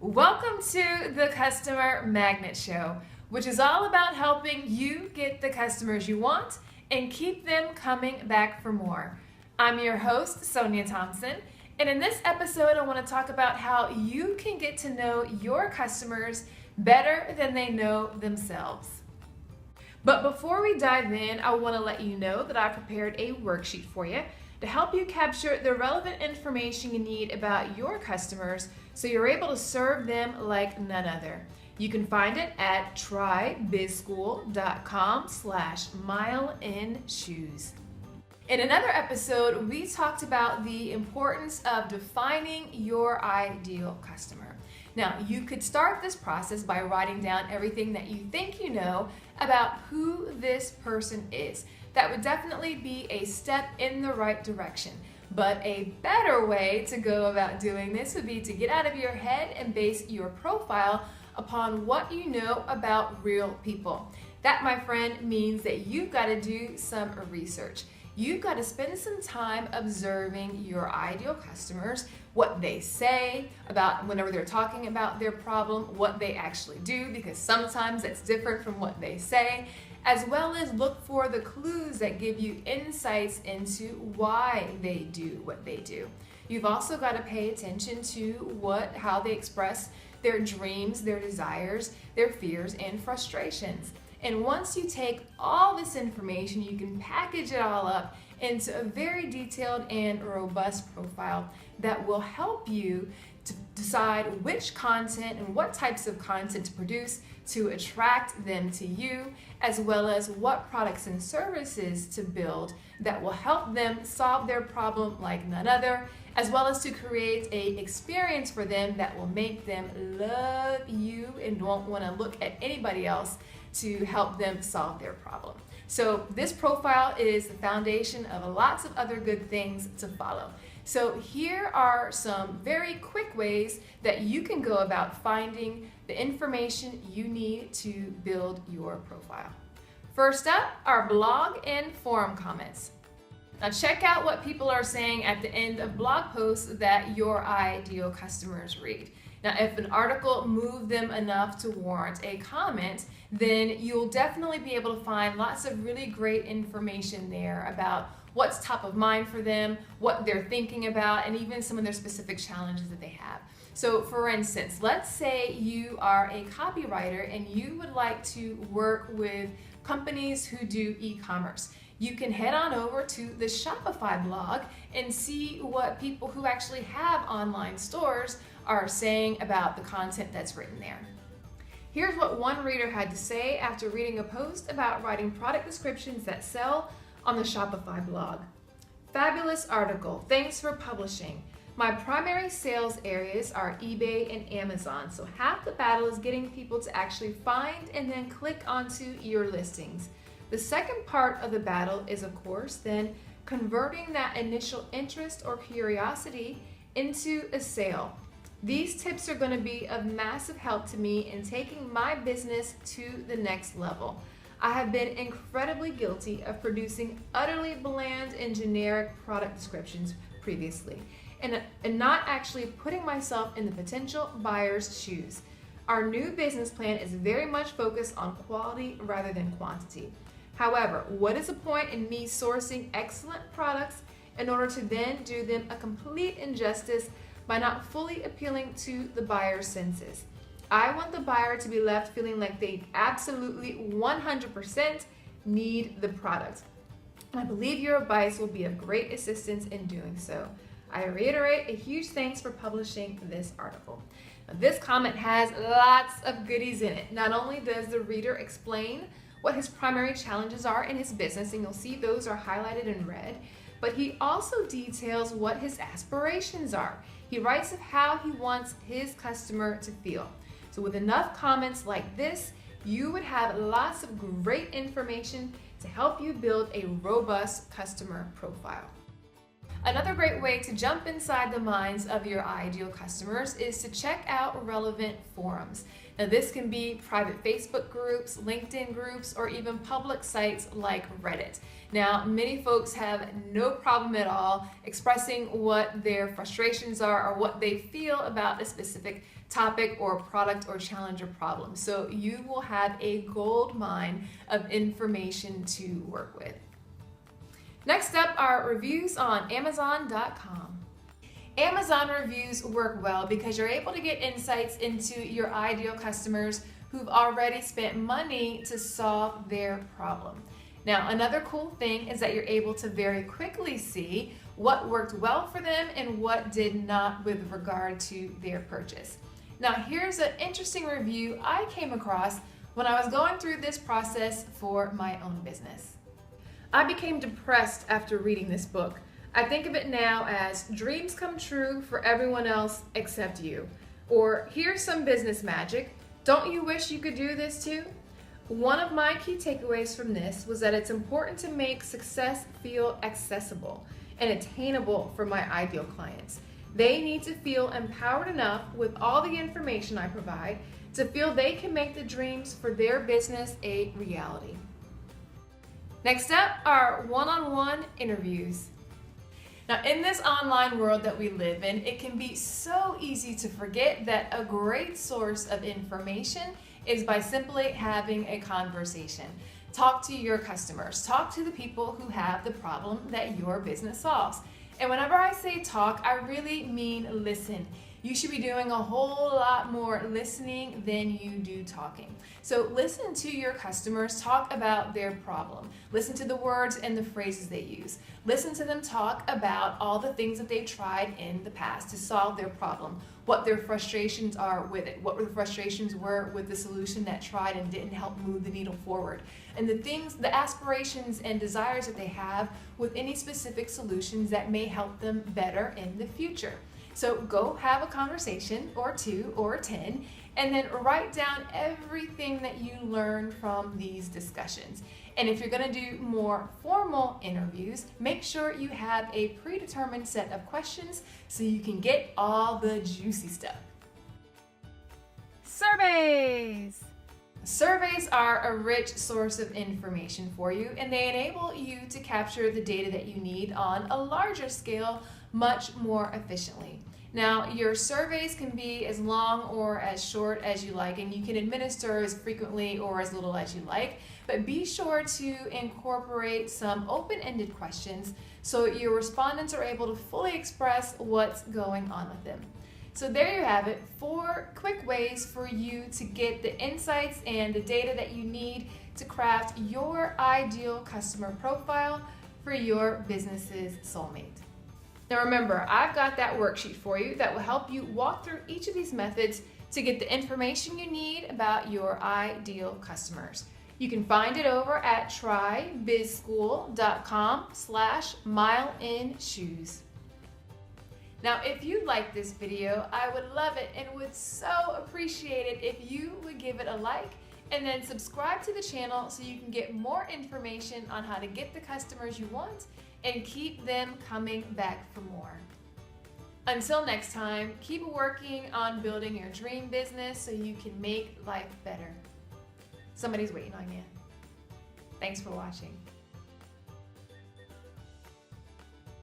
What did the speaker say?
Welcome to the Customer Magnet Show, which is all about helping you get the customers you want and keep them coming back for more. I'm your host, Sonia Thompson, and in this episode I want to talk about how you can get to know your customers better than they know themselves. But before we dive in, I want to let you know that I prepared a worksheet for you to help you capture the relevant information you need about your customers so you're able to serve them like none other. You can find it at trybizschool.com/mileinshoes. In another episode, we talked about the importance of defining your ideal customer. Now, you could start this process by writing down everything that you think you know about who this person is. That would definitely be a step in the right direction. But a better way to go about doing this would be to get out of your head and base your profile upon what you know about real people. That, my friend, means that you've got to do some research. You've got to spend some time observing your ideal customers, what they say about whenever they're talking about their problem, what they actually do, because sometimes that's different from what they say, as well as look for the clues that give you insights into why they do what they do. You've also got to pay attention to how they express their dreams, their desires, their fears, and frustrations. And once you take all this information, you can package it all up into a very detailed and robust profile that will help you to decide which content and what types of content to produce to attract them to you, as well as what products and services to build that will help them solve their problem like none other, as well as to create an experience for them that will make them love you and won't want to look at anybody else to help them solve their problem. So this profile is the foundation of lots of other good things to follow. So here are some very quick ways that you can go about finding the information you need to build your profile. First up are blog and forum comments. Now check out what people are saying at the end of blog posts that your ideal customers read. Now, if an article moved them enough to warrant a comment, then you'll definitely be able to find lots of really great information there about what's top of mind for them, what they're thinking about, and even some of their specific challenges that they have. So for instance, let's say you are a copywriter and you would like to work with companies who do e-commerce. You can head on over to the Shopify blog and see what people who actually have online stores are saying about the content that's written there. Here's what one reader had to say after reading a post about writing product descriptions that sell on the Shopify blog. Fabulous article. Thanks for publishing. My primary sales areas are eBay and Amazon, so half the battle is getting people to actually find and then click onto your listings. The second part of the battle is, of course, then converting that initial interest or curiosity into a sale. These tips are going to be of massive help to me in taking my business to the next level. I have been incredibly guilty of producing utterly bland and generic product descriptions previously, and not actually putting myself in the potential buyer's shoes. Our new business plan is very much focused on quality rather than quantity. However, what is the point in me sourcing excellent products in order to then do them a complete injustice by not fully appealing to the buyer's senses? I want the buyer to be left feeling like they absolutely 100% need the product. And I believe your advice will be of great assistance in doing so. I reiterate a huge thanks for publishing this article. Now, this comment has lots of goodies in it. Not only does the reader explain what his primary challenges are in his business, and you'll see those are highlighted in red, but he also details what his aspirations are. He writes of how he wants his customer to feel. So with enough comments like this, you would have lots of great information to help you build a robust customer profile. Another great way to jump inside the minds of your ideal customers is to check out relevant forums. Now, this can be private Facebook groups, LinkedIn groups, or even public sites like Reddit. Now, many folks have no problem at all expressing what their frustrations are or what they feel about a specific topic or product or challenge or problem. So you will have a gold mine of information to work with. Next up are reviews on Amazon.com. Amazon reviews work well because you're able to get insights into your ideal customers who've already spent money to solve their problem. Now, another cool thing is that you're able to very quickly see what worked well for them and what did not with regard to their purchase. Now, here's an interesting review I came across when I was going through this process for my own business. I became depressed after reading this book. I think of it now as dreams come true for everyone else except you. Or here's some business magic. Don't you wish you could do this too? One of my key takeaways from this was that it's important to make success feel accessible and attainable for my ideal clients. They need to feel empowered enough with all the information I provide to feel they can make the dreams for their business a reality. Next up are one-on-one interviews. Now, in this online world that we live in, it can be so easy to forget that a great source of information is by simply having a conversation. Talk to your customers. Talk to the people who have the problem that your business solves. And whenever I say talk, I really mean listen. You should be doing a whole lot more listening than you do talking. So listen to your customers talk about their problem. Listen to the words and the phrases they use. Listen to them talk about all the things that they've tried in the past to solve their problem, what their frustrations are with it, what the frustrations were with the solution that tried and didn't help move the needle forward, and the things, the aspirations and desires that they have with any specific solutions that may help them better in the future. So go have a conversation or 2 or 10 and then write down everything that you learned from these discussions. And if you're going to do more formal interviews, make sure you have a predetermined set of questions so you can get all the juicy stuff. Surveys! Surveys are a rich source of information for you, and they enable you to capture the data that you need on a larger scale much more efficiently. Now, your surveys can be as long or as short as you like, and you can administer as frequently or as little as you like, but be sure to incorporate some open-ended questions so your respondents are able to fully express what's going on with them. So there you have it, 4 quick ways for you to get the insights and the data that you need to craft your ideal customer profile for your business's soulmate. Now remember, I've got that worksheet for you that will help you walk through each of these methods to get the information you need about your ideal customers. You can find it over at trybizschool.com/mileinshoes. Now, if you like this video, I would love it and would so appreciate it if you would give it a like and then subscribe to the channel so you can get more information on how to get the customers you want and keep them coming back for more. Until next time, keep working on building your dream business so you can make life better. Somebody's waiting on you. Thanks for watching.